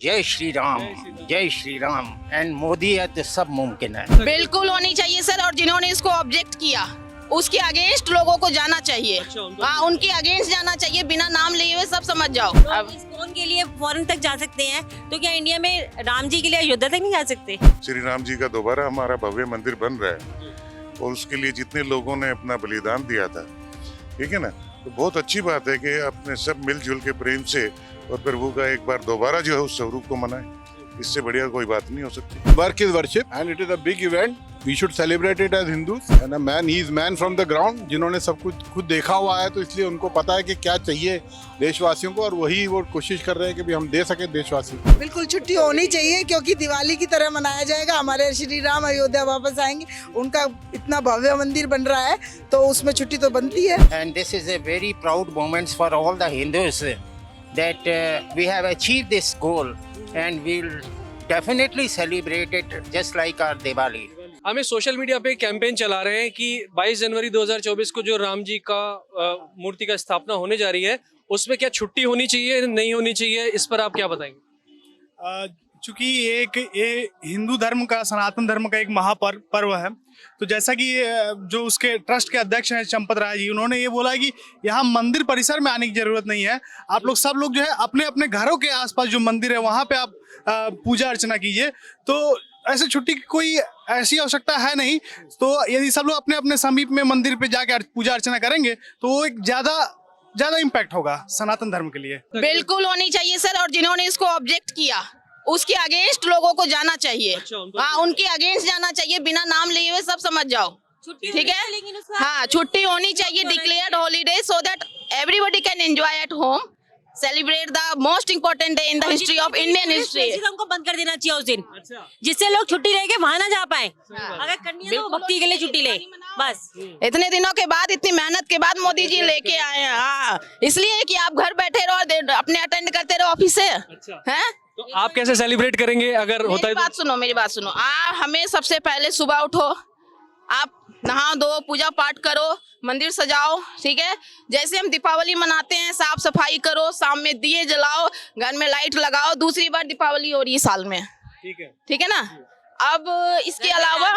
जय श्री राम एंड मोदी है तो सब मुमकिन है। बिल्कुल होनी चाहिए सर, और जिन्होंने इसको ऑब्जेक्ट किया उसके अगेंस्ट लोगों को जाना चाहिए। हाँ, उनके अगेंस्ट जाना चाहिए, बिना नाम लिए हुए सब समझ जाओ। अब इस्कॉन के लिए फॉरेन तक जा सकते हैं, तो क्या इंडिया में राम जी के लिए अयोध्या तक नहीं जा सकते? श्री राम जी का दोबारा हमारा भव्य मंदिर बन रहा है और उसके लिए जितने लोगों ने अपना बलिदान दिया था, ठीक है ना, तो बहुत अच्छी बात है कि अपने सब मिलजुल के प्रेम से और प्रभु का एक बार दोबारा जो है उस स्वरूप को मनाएं। इससे बढ़िया कोई बात नहीं हो सकती। Work is worship and it is a big event. We should celebrate it as Hindus. And a man, he is man from the ground. जिन्होंने सब कुछ खुद देखा हुआ है, तो इसलिए उनको पता है कि क्या चाहिए देशवासियों को, और वही वो कोशिश कर रहे हैं कि भी हम दे सके देशवासियों को। बिल्कुल छुट्टी होनी चाहिए, क्योंकि दिवाली की तरह मनाया जाएगा। हमारे श्री राम अयोध्या वापस आएंगे, उनका इतना भव्य मंदिर बन रहा है, तो उसमें छुट्टी तो बनती है। And this is a very proud moment for all the Hindus that we have achieved this goal and we'll definitely celebrate it just like our Diwali. हमें सोशल मीडिया पे कैंपेन चला रहे हैं कि 22 जनवरी 2024 को जो राम जी का मूर्ति का स्थापना होने जा रही है, उसमें क्या छुट्टी होनी चाहिए, नहीं होनी चाहिए, इस पर आप क्या बताएंगे? चूंकि ये हिंदू धर्म का, सनातन धर्म का एक महापर्व है, तो जैसा कि जो उसके ट्रस्ट के अध्यक्ष हैं चंपत राय जी, उन्होंने ये बोला कि यहाँ मंदिर परिसर में आने की जरूरत नहीं है। आप लोग सब लोग जो है अपने अपने घरों के आसपास जो मंदिर है वहाँ पे आप पूजा अर्चना कीजिए। तो ऐसे छुट्टी की कोई ऐसी आवश्यकता है नहीं। तो यदि सब लोग अपने अपने समीप में मंदिर पे जाकर पूजा अर्चना करेंगे तो वो एक ज्यादा इम्पैक्ट होगा सनातन धर्म के लिए। बिल्कुल होनी चाहिए सर, और जिन्होंने इसको ऑब्जेक्ट किया उसके अगेंस्ट लोगों को जाना चाहिए। हाँ, उनके अगेंस्ट जाना चाहिए, बिना नाम लिए हुए सब समझ जाओ। ठीक है, हाँ, छुट्टी होनी चाहिए, declared holiday, so that everybody can enjoy at home, celebrate the most important day in the history of Indian history. हमको बंद कर देना चाहिए उस दिन, जिससे लोग छुट्टी लेके वहां ना जा पाए। अगर करनी है तो भक्ति के लिए छुट्टी ले, बस। इतने दिनों के बाद, इतनी मेहनत के बाद मोदी जी लेके आए हैं। हाँ, इसलिए कि आप घर बैठे रहो और अपने अटेंड करते रहो ऑफिस से। हैं? तो आप कैसे सेलिब्रेट करेंगे अगर होता है? मेरी बात सुनो। हमें सबसे पहले सुबह उठो, आप नहा दो, पूजा पाठ करो, मंदिर सजाओ, ठीक है। जैसे हम दीपावली मनाते हैं, साफ सफाई करो, शाम में दिए जलाओ, घर में लाइट लगाओ। दूसरी बार दीपावली हो रही है साल में, ठीक है ना। अब इसके अलावा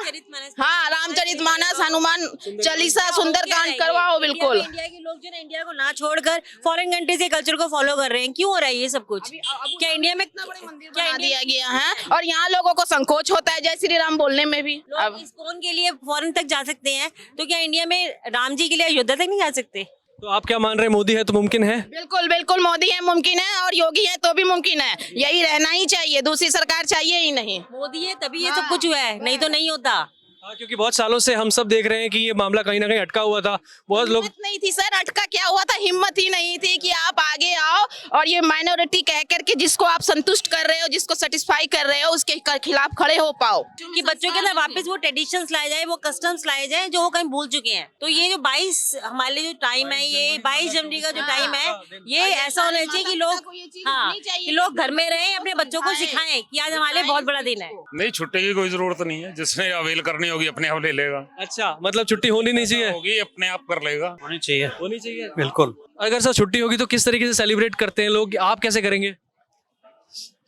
हाँ, रामचरितमानस, हनुमान चालीसा, सुंदरकांड करवाओ। बिल्कुल, इंडिया के लोग जो ना इंडिया को ना छोड़कर फॉरेन कंट्री के कल्चर को फॉलो कर रहे हैं, क्यों हो रहा है ये सब कुछ? क्या इंडिया में इतना बड़े मंदिर बना दिया गया है और यहाँ लोगों को संकोच होता है जय श्री राम बोलने में भी। अब इस्कॉन के लिए फॉरेन तक जा सकते हैं, तो क्या इंडिया में राम जी के लिए अयोध्या तक नहीं जा सकते? तो आप क्या मान रहे हैं, मोदी है तो मुमकिन है? बिल्कुल बिल्कुल, मोदी है मुमकिन है, और योगी है तो भी मुमकिन है। यही रहना ही चाहिए, दूसरी सरकार चाहिए ही नहीं। मोदी है तभी ये सब कुछ हुआ है, नहीं तो नहीं होता। क्योंकि बहुत सालों से हम सब देख रहे हैं कि ये मामला कहीं ना कहीं अटका हुआ था। बहुत लोग नहीं थी सर, अटका क्या हुआ था, हिम्मत ही नहीं थी कि आप आगे आओ और ये माइनॉरिटी कह करके जिसको आप संतुष्ट कर रहे हो, जिसको सेटिस्फाई कर रहे हो, उसके खिलाफ खड़े हो पाओ। कि बच्चों के अंदर वापस वो ट्रेडिशंस लाए जाए, वो कस्टम्स लाए जाए जो वो कहीं भूल चुके हैं। तो ये जो 22 हमारे जो टाइम है, ये 22 जनवरी का जो टाइम है, ये ऐसा होना चाहिए कि लोग, हाँ, कि लोग घर में रहें, अपने बच्चों को सिखाएं कि आज हमारे लिए बहुत बड़ा दिन है। नहीं, छुट्टी की कोई जरूरत नहीं है, जिसने अवेल करनी होगी अपने आप ले लेगा। अच्छा, मतलब छुट्टी होनी नहीं चाहिए? होगी, अपने आप कर लेगा। होनी चाहिए बिल्कुल। अगर सर छुट्टी होगी तो किस तरीके से सेलिब्रेट करते हैं लोग, आप कैसे करेंगे?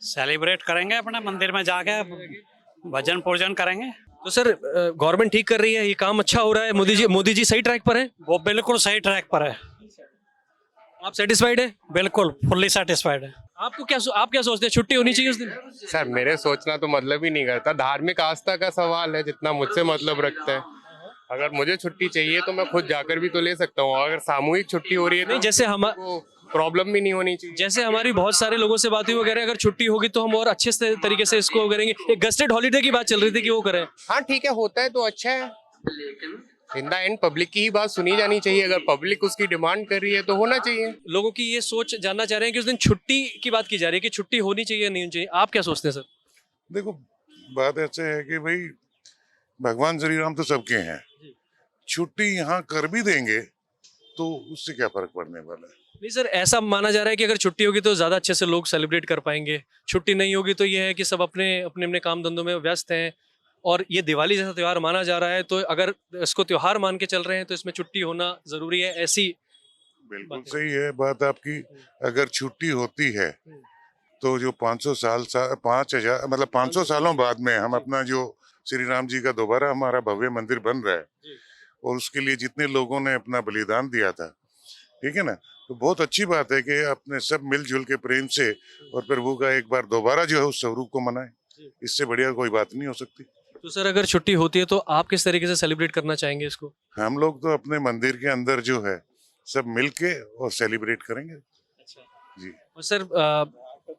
सेलिब्रेट करेंगे अपने मंदिर में जाके, भजन पूजन करेंगे। तो सर गवर्नमेंट ठीक कर रही है, ये काम अच्छा हो रहा है, मोदी जी सही ट्रैक पर है? वो बिल्कुल सही ट्रैक पर है। आप सेटिस्फाइड है? बिल्कुल फुल्ली सेटिस्फाइड है। आप क्या सोचते हैं, छुट्टी होनी चाहिए उस दिन? सर मेरे सोचना तो मतलब ही नहीं करता, धार्मिक आस्था का सवाल है, जितना मुझसे मतलब रखते हैं। अगर मुझे छुट्टी चाहिए तो मैं खुद जाकर भी तो ले सकता हूँ। अगर सामूहिक छुट्टी हो रही है, नहीं, जैसे हम प्रॉब्लम भी नहीं होनी चाहिए। जैसे हमारी बहुत सारे लोगों से बात हुई, वो कह रहे हैं अगर छुट्टी होगी तो हम और अच्छे से तरीके से इसको करेंगे। एक गस्टेड हॉलीडे की बात चल रही थी कि वो करें। हाँ ठीक है, होता है तो अच्छा है। इन द एंड पब्लिक की ही बात सुनी जानी चाहिए। अगर पब्लिक उसकी डिमांड कर रही है तो होना चाहिए। लोगों की ये सोच जानना चाह रहे हैं कि उस दिन छुट्टी की बात की जा रही है कि छुट्टी होनी चाहिए या नहीं होनी चाहिए। आप क्या सोचते हैं सर? देखो, बात ऐसे है कि भाई भगवान श्री राम तो सबके हैं, छुट्टी यहाँ कर भी देंगे तो उससे क्या फर्क पड़ने वाला है? नहीं सर, ऐसा माना जा रहा है कि अगर छुट्टी होगी तो ज्यादा अच्छे से लोग सेलिब्रेट कर पाएंगे, छुट्टी नहीं होगी तो ये है कि सब अपने अपने काम धंधों में व्यस्त हैं, और ये दिवाली जैसा त्योहार माना जा रहा है, तो अगर इसको त्योहार मान के चल रहे हैं तो इसमें छुट्टी होना जरूरी है। ऐसी बिल्कुल सही है बात आपकी। अगर छुट्टी होती है तो जो 5,000 मतलब 500 सालों बाद में हम अपना जो श्री राम जी का दोबारा हमारा भव्य मंदिर बन रहा है और उसके लिए जितने लोगों ने अपना बलिदान दिया था, ठीक है ना, तो बहुत अच्छी बात है कि अपने सब मिलजुल के प्रेम से और प्रभु का एक बार दोबारा जो है उस स्वरूप को मनाएं। इससे बढ़िया कोई बात नहीं हो सकती। तो सर अगर छुट्टी होती है तो आप किस तरीके से सेलिब्रेट करना चाहेंगे इसको? हम लोग तो अपने मंदिर के अंदर जो है सब मिलके और सेलिब्रेट करेंगे। जी। और सर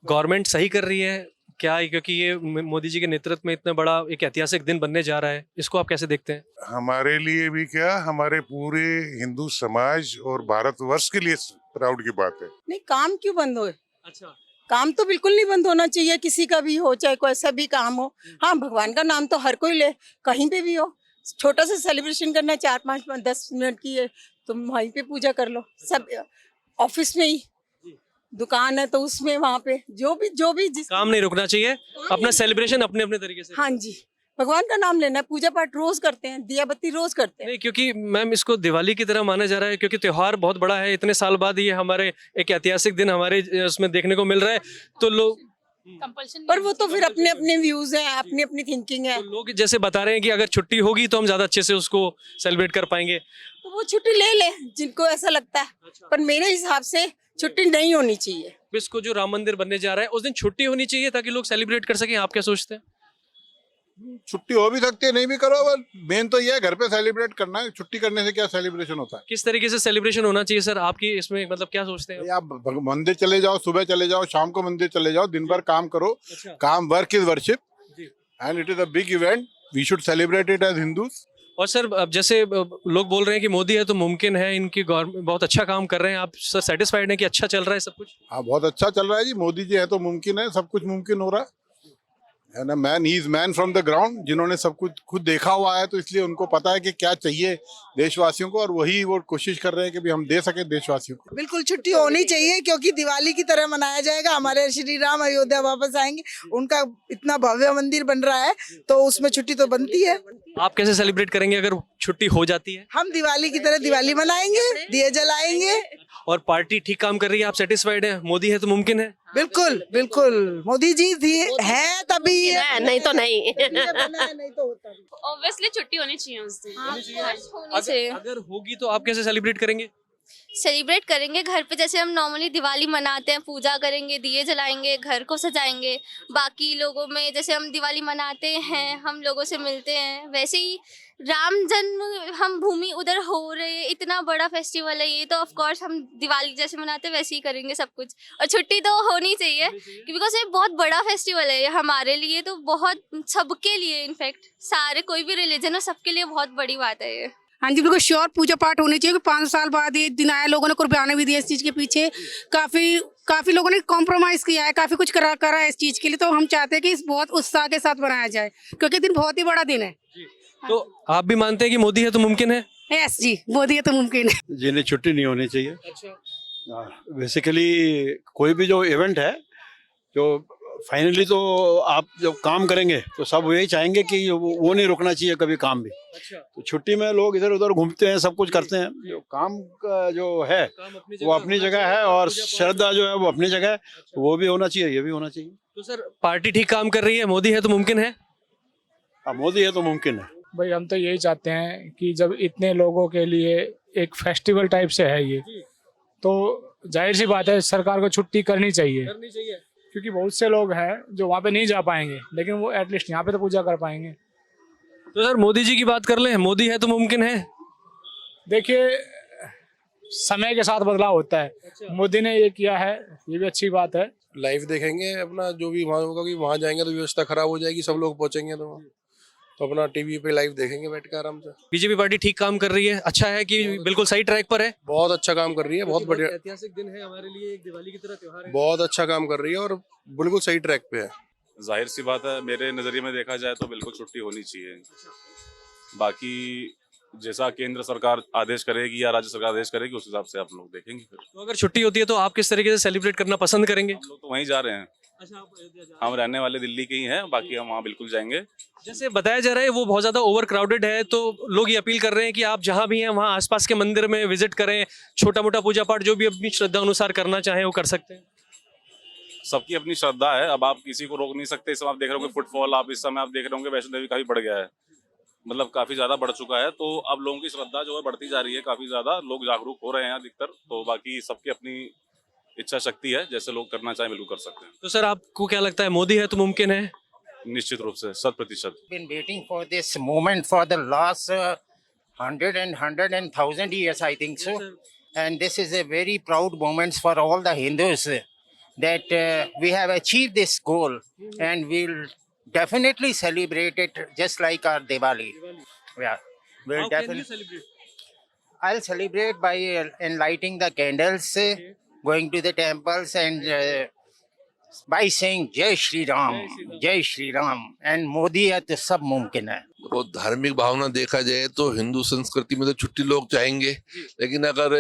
गवर्नमेंट सही कर रही है क्या, क्योंकि ये मोदी जी के नेतृत्व में इतना बड़ा एक ऐतिहासिक दिन बनने जा रहा है, इसको आप कैसे देखते हैं? हमारे लिए भी क्या, हमारे पूरे हिंदू समाज और भारतवर्ष के लिए प्राउड की बात है। नहीं, काम क्यों बंद हो? अच्छा, काम तो बिल्कुल नहीं बंद होना चाहिए, किसी का भी हो, चाहे कोई सा भी काम हो। हाँ, भगवान का नाम तो हर कोई ले, कहीं पे भी हो। छोटा सा सेलिब्रेशन करना है, 4-5-10 मिनट की है, तुम वहीं पे पूजा कर लो। सब ऑफिस में ही, दुकान है तो उसमें, वहाँ पे जो भी जिस काम नहीं रुकना चाहिए, अपना सेलिब्रेशन अपने अपने तरीके से। हाँ जी, भगवान का नाम लेना है, पूजा पाठ रोज करते हैं, दिया बत्ती रोज करते हैं। नहीं, क्योंकि मैम इसको दिवाली की तरह माना जा रहा है, क्योंकि त्योहार बहुत बड़ा है, इतने साल बाद ये हमारे एक ऐतिहासिक दिन हमारे उसमें देखने को मिल रहा है, तो लोग पर वो तो फिर अपने अपने व्यूज हैं, अपनी अपनी थिंकिंग है। तो लोग जैसे बता रहे हैं कि अगर छुट्टी होगी तो हम ज्यादा अच्छे से उसको सेलिब्रेट कर पाएंगे। तो वो छुट्टी ले ले जिनको ऐसा लगता है, पर मेरे हिसाब से छुट्टी नहीं होनी चाहिए। इसको जो राम मंदिर बनने जा रहा है उस दिन छुट्टी होनी चाहिए ताकि लोग सेलिब्रेट कर सकें। आप क्या सोचते हैं? छुट्टी हो भी सकती है, नहीं भी करो, पर मेन तो ये है घर पे सेलिब्रेट करना है। छुट्टी करने से क्या सेलिब्रेशन होता है? किस तरीके से सेलिब्रेशन होना चाहिए सर, आपकी इसमें मतलब क्या सोचते हैं? आप मंदिर चले जाओ, सुबह चले जाओ, शाम को मंदिर चले जाओ, दिन भर काम करो। अच्छा। काम, work is worship and it is a big event, we should celebrate it as Hindus. और सर अब जैसे लोग बोल रहे हैं कि मोदी है तो मुमकिन है, इनकी गवर्नमेंट बहुत अच्छा काम कर रहे हैं, आप सर सेटिस्फाइड हैं कि अच्छा चल रहा है सब कुछ? हाँ, बहुत अच्छा चल रहा है जी, मोदी जी है तो मुमकिन है, सब कुछ मुमकिन हो रहा है ना। Man, he is man from the ground, जिन्होंने सब कुछ खुद देखा हुआ है, तो इसलिए उनको पता है कि क्या चाहिए देशवासियों को, और वही वो कोशिश कर रहे हैं कि भी हम दे सके देशवासियों को। बिल्कुल छुट्टी होनी चाहिए, क्योंकि दिवाली की तरह मनाया जाएगा। हमारे श्री राम अयोध्या वापस आएंगे, उनका इतना भव्य मंदिर बन रहा है, तो उसमें छुट्टी तो बनती है। आप कैसे सेलिब्रेट करेंगे अगर छुट्टी हो जाती है? हम दिवाली की तरह दिवाली मनाएंगे, दिए जलाएंगे। और पार्टी ठीक काम कर रही है, आप सेटिस्फाइड हैं? मोदी है तो मुमकिन है? बिल्कुल बिल्कुल, मोदी जी थी है तभी है, नहीं तो नहीं। नहीं तो होता नहीं। ऑब्वियसली छुट्टी होनी चाहिए उस दिन। अगर होगी तो आप कैसे सेलिब्रेट करेंगे? सेलिब्रेट करेंगे घर पे, जैसे हम नॉर्मली दिवाली मनाते हैं, पूजा करेंगे, दिए जलाएंगे, घर को सजाएंगे। बाकी लोगों में जैसे हम दिवाली मनाते हैं, हम लोगों से मिलते हैं, वैसे ही राम जन्म हम भूमि उधर हो रहे हैं, इतना बड़ा फेस्टिवल है ये, तो ऑफ कोर्स हम दिवाली जैसे मनाते हैं वैसे ही करेंगे सब कुछ। और छुट्टी तो होनी चाहिए बिकॉज ये बहुत बड़ा फेस्टिवल है, ये हमारे लिए तो बहुत, सबके लिए, इनफैक्ट सारे कोई भी रिलीजन हो सबके लिए बहुत बड़ी बात है ये। हाँ जी बिल्कुल श्योर, पूजा पाठ होनी चाहिए। 5 साल बाद ये दिन आया, लोगों ने कुर्बानी भी दी इस चीज़ के पीछे, काफ़ी लोगों ने कॉम्प्रोमाइज़ किया है, काफ़ी कुछ करा है इस चीज़ के लिए। तो हम चाहते हैं कि इस बहुत उत्साह के साथ मनाया जाए, क्योंकि दिन बहुत ही बड़ा दिन है। तो आप भी मानते हैं कि मोदी है तो मुमकिन है? यस जी, मोदी है तो मुमकिन है। जिन्हें छुट्टी नहीं होनी चाहिए। अच्छा। बेसिकली कोई भी जो इवेंट है, जो फाइनली तो आप जब काम करेंगे तो सब यही चाहेंगे कि वो नहीं रुकना चाहिए कभी काम भी। अच्छा। तो छुट्टी में लोग इधर उधर घूमते हैं, सब कुछ करते हैं। जो काम का जो है वो अपनी जगह है, और श्रद्धा जो है वो अपनी जगह है, तो वो भी होना चाहिए, ये भी होना चाहिए। तो सर पार्टी ठीक काम कर रही है, मोदी है तो मुमकिन है? हाँ, मोदी है तो मुमकिन है। भाई हम तो यही चाहते हैं कि जब इतने लोगों के लिए एक फेस्टिवल टाइप से है ये, तो जाहिर सी बात है सरकार को छुट्टी करनी चाहिए, क्योंकि बहुत से लोग हैं जो वहाँ पे नहीं जा पाएंगे, लेकिन वो एटलीस्ट यहाँ पे तो पूजा कर पाएंगे। तो सर मोदी जी की बात कर लें, मोदी है तो मुमकिन है? देखिए, समय के साथ बदलाव होता है। मोदी ने ये किया है, ये भी अच्छी बात है। लाइव देखेंगे अपना, जो भी वहाँ होगा, कि वहाँ जाएंगे तो व्यवस्था खराब हो जाएगी, सब लोग पहुँचेंगे तो अपना टीवी पे लाइव देखेंगे बैठ के आराम से। बीजेपी पार्टी ठीक काम कर रही है, अच्छा है कि बिल्कुल सही ट्रैक पर है? बहुत अच्छा काम कर रही है, बहुत बढ़िया, ऐतिहासिक दिन है हमारे लिए, एक दिवाली की तरह त्योहार है। बहुत अच्छा काम कर रही है और बिल्कुल सही ट्रैक पे है। जाहिर सी बात है, मेरे नजरिए में देखा जाए तो बिल्कुल छुट्टी होनी चाहिए। बाकी जैसा केंद्र सरकार आदेश करेगी या राज्य सरकार आदेश करेगी, उस हिसाब से आप लोग देखेंगे फिर। तो अगर छुट्टी होती है तो आप किस तरीके से सेलिब्रेट करना पसंद करेंगे? हम लोग तो वहीं जा रहे हैं। हम रहने वाले दिल्ली के ही हैं, बाकी हम वहाँ बिल्कुल जाएंगे। जैसे बताया जा रहा है वो बहुत ज्यादा ओवर क्राउडेड है, तो लोग ये अपील कर रहे हैं कि आप जहाँ भी हैं वहाँ आसपास के मंदिर में विजिट करें, छोटा मोटा पूजा पाठ जो भी अपनी श्रद्धा अनुसार करना चाहें वो कर सकते हैं। सबकी अपनी श्रद्धा है, अब आप किसी को रोक नहीं सकते। इस समय आप देख रहे होंगे फुटफॉल, आप इस समय आप देख रहे होंगे वैष्णो देवी काफी बढ़ गया है, मतलब काफी ज्यादा बढ़ चुका है। तो अब लोगों की श्रद्धा जो है बढ़ती जा रही है, काफी ज्यादा लोग जागरूक हो रहे हैं अधिकतर। तो बाकी सबकी अपनी इच्छा शक्ति है, जैसे लोग करना चाहें बिल्कुल कर सकते हैं। तो सर आपको क्या लगता है मोदी है तो मुमकिन है? निश्चित रूप से 100%। Been waiting for this moment for the last 100,000 years, I think so. And this is a very proud moment for all the Hindus that we have achieved this goal, and we'll definitely celebrate it just like our Diwali. Yeah, we'll definitely celebrate? I'll celebrate by lighting the candles, going to the temples, and by saying Jai Shri Ram, Jai Shri Ram, and Modi है तो सब मुमकिन है। वो धार्मिक भावना देखा जाए तो हिंदू संस्कृति में तो छुट्टी लोग चाहेंगे, लेकिन अगर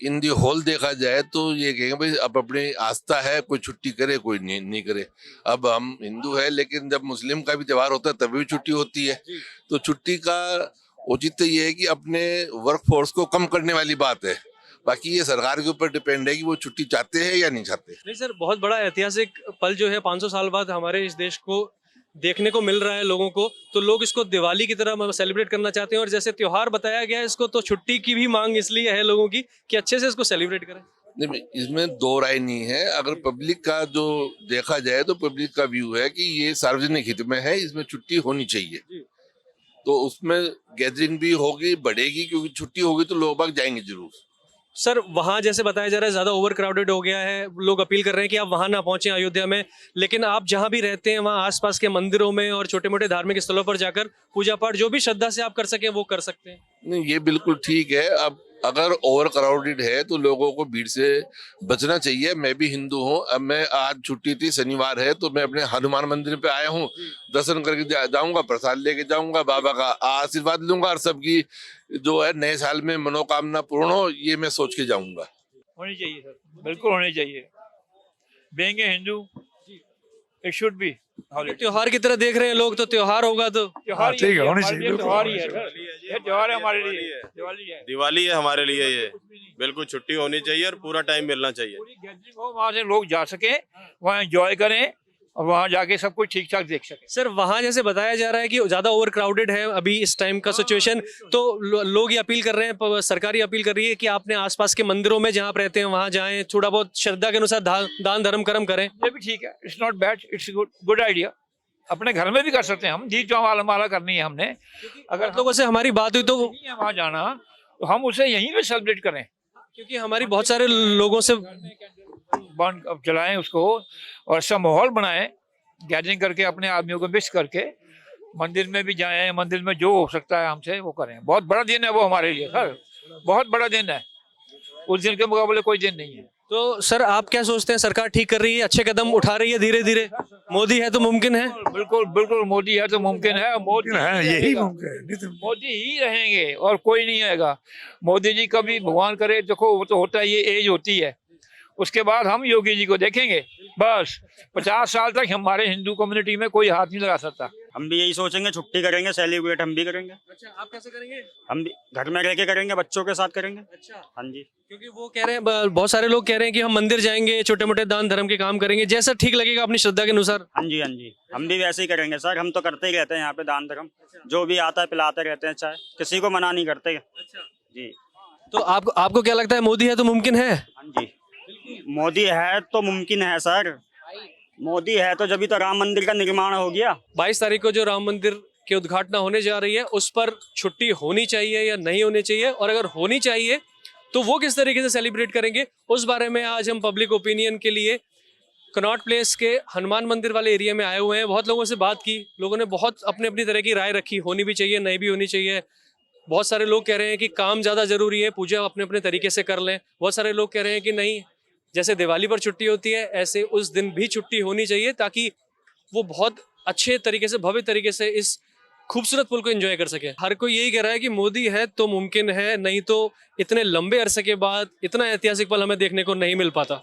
इन दी होल देखा जाए तो ये कहेंगे भाई अब अपनी आस्था है, कोई छुट्टी करे कोई नहीं करे। अब हम हिंदू है, लेकिन जब मुस्लिम का भी त्योहार होता है तभी भी छुट्टी होती है। तो छुट्टी का औचित्य ये है कि अपने वर्क फोर्स को कम करने वाली बात है। बाकी ये सरकार के ऊपर डिपेंड है कि वो छुट्टी चाहते हैं या नहीं चाहते। नहीं सर, बहुत बड़ा ऐतिहासिक पल जो है 500 साल बाद हमारे इस देश को देखने को मिल रहा है लोगों को, तो लोग इसको दिवाली की तरह सेलिब्रेट करना चाहते हैं। और जैसे त्योहार बताया गया है इसको, तो छुट्टी की भी मांग इसलिए है लोगों की कि अच्छे से इसको सेलिब्रेट करें। नहीं, इसमें दो राय नहीं है। अगर पब्लिक का जो देखा जाए तो पब्लिक का व्यू है कि ये सार्वजनिक हित में है, इसमें छुट्टी होनी चाहिए। तो उसमें गैदरिंग भी होगी, बढ़ेगी, क्योंकि छुट्टी होगी तो लोग बाग जाएंगे जरूर। सर वहाँ जैसे बताया जा रहा है ज्यादा ओवर क्राउडेड हो गया है, लोग अपील कर रहे हैं कि आप वहाँ ना पहुंचे अयोध्या में, लेकिन आप जहाँ भी रहते हैं वहाँ आसपास के मंदिरों में और छोटे मोटे धार्मिक स्थलों पर जाकर पूजा पाठ जो भी श्रद्धा से आप कर सकें वो कर सकते हैं। नहीं, ये बिल्कुल ठीक है। अब अगर ओवर क्राउडेड है तो लोगों को भीड़ से बचना चाहिए। मैं भी हिंदू हूँ, अब मैं आज छुट्टी थी, शनिवार है, तो मैं अपने हनुमान मंदिर पे आया हूँ, दर्शन करके जाऊंगा, प्रसाद लेके जाऊंगा, बाबा का आशीर्वाद लूंगा और सबकी जो है नए साल में मनोकामना पूर्ण हो, ये मैं सोच के जाऊंगा। होनी चाहिए सर, बिल्कुल होनी चाहिए। Being a Hindu it should be. त्योहार की तरह देख रहे हैं लोग, तो त्योहार होगा तो त्योहार ठीक है, होनी चाहिए। त्योहार ही है सर, ये त्योहार है हमारे लिए, दिवाली है हमारे लिए, ये बिल्कुल छुट्टी होनी चाहिए और पूरा टाइम मिलना चाहिए। गैदरिंग हो, वहाँ से लोग जा सके, वहाँ एंजॉय करें और वहाँ जाके सब कुछ ठीक ठाक देख सके। सर वहाँ जैसे बताया जा रहा है कि ज्यादा ओवर क्राउडेड है अभी इस टाइम का सिचुएशन, तो लोग ये अपील कर रहे हैं, सरकारी अपील कर रही है कि आपने आसपास के मंदिरों में जहाँ आप रहते हैं वहाँ जाएं, थोड़ा बहुत श्रद्धा के अनुसार दान धर्म कर्म करें। ये भी ठीक है, it's not bad, it's good idea. अपने घर में भी कर सकते हैं हम, जी जो माला करनी है हमने, अगर लोगों से हमारी बात हुई तो वहाँ जाना तो हम उसे यहीं पे सेलिब्रेट करें, क्योंकि हमारी बहुत सारे लोगों से बॉन्ड चलाएं उसको और ऐसा माहौल बनाएं, गैदरिंग करके अपने आदमियों को मिक्स करके मंदिर में भी जाएं, मंदिर में जो हो सकता है हमसे वो करें। बहुत बड़ा दिन है वो हमारे लिए सर, बहुत बड़ा दिन है, उस दिन के मुकाबले कोई दिन नहीं है। तो सर आप क्या सोचते हैं, सरकार ठीक कर रही है, अच्छे कदम उठा रही है धीरे धीरे? मोदी है तो मुमकिन है? बिल्कुल बिल्कुल, मोदी है तो मुमकिन है, मोदी है, यही मुमकिन है, मोदी ही रहेंगे और कोई नहीं आएगा। मोदी जी कभी भगवान करे, देखो वो तो होता है, ये एज होती है, उसके बाद हम योगी जी को देखेंगे। बस 50 साल तक हमारे हिंदू कम्युनिटी में कोई हाथ नहीं लगा सकता। हम भी यही सोचेंगे, छुट्टी करेंगे, सेलिब्रेट हम भी करेंगे। अच्छा, आप कैसे करेंगे? हम भी घर में रह के करेंगे, बच्चों के साथ करेंगे। अच्छा, हाँ जी, क्योंकि वो कह रहे हैं, बहुत सारे लोग कह रहे हैं कि हम मंदिर जाएंगे, छोटे मोटे दान धर्म के काम करेंगे, जैसा ठीक लगेगा अपनी श्रद्धा के अनुसार। हाँ जी, हाँ जी, हम भी वैसे ही करेंगे सर, हम तो करते ही रहते हैं यहाँ पे दान धर्म, जो भी आता है पिलाते रहते हैं, चाहे किसी को मना नहीं करते। अच्छा जी, तो आपको क्या लगता है, मोदी है तो मुमकिन है? हाँ जी, मोदी है तो मुमकिन है सर, मोदी है तो जब तो राम मंदिर का निर्माण हो गया। 22 तारीख को जो राम मंदिर के उद्घाटन होने जा रही है, उस पर छुट्टी होनी चाहिए या नहीं होनी चाहिए, और अगर होनी चाहिए तो वो किस तरीके से सेलिब्रेट करेंगे, उस बारे में आज हम पब्लिक ओपिनियन के लिए कनॉट प्लेस के हनुमान मंदिर वाले एरिया में आए हुए हैं। बहुत लोगों से बात की, लोगों ने बहुत अपनी अपनी तरह की राय रखी, होनी भी चाहिए, नहीं भी होनी चाहिए। बहुत सारे लोग कह रहे हैं कि काम ज़्यादा ज़रूरी है, पूजा अपने अपने तरीके से कर लें। बहुत सारे लोग कह रहे हैं कि नहीं, जैसे दिवाली पर छुट्टी होती है ऐसे उस दिन भी छुट्टी होनी चाहिए, ताकि वो बहुत अच्छे तरीके से, भव्य तरीके से इस खूबसूरत पल को एंजॉय कर सके। हर कोई यही कह रहा है कि मोदी है तो मुमकिन है, नहीं तो इतने लंबे अरसे के बाद इतना ऐतिहासिक पल हमें देखने को नहीं मिल पाता।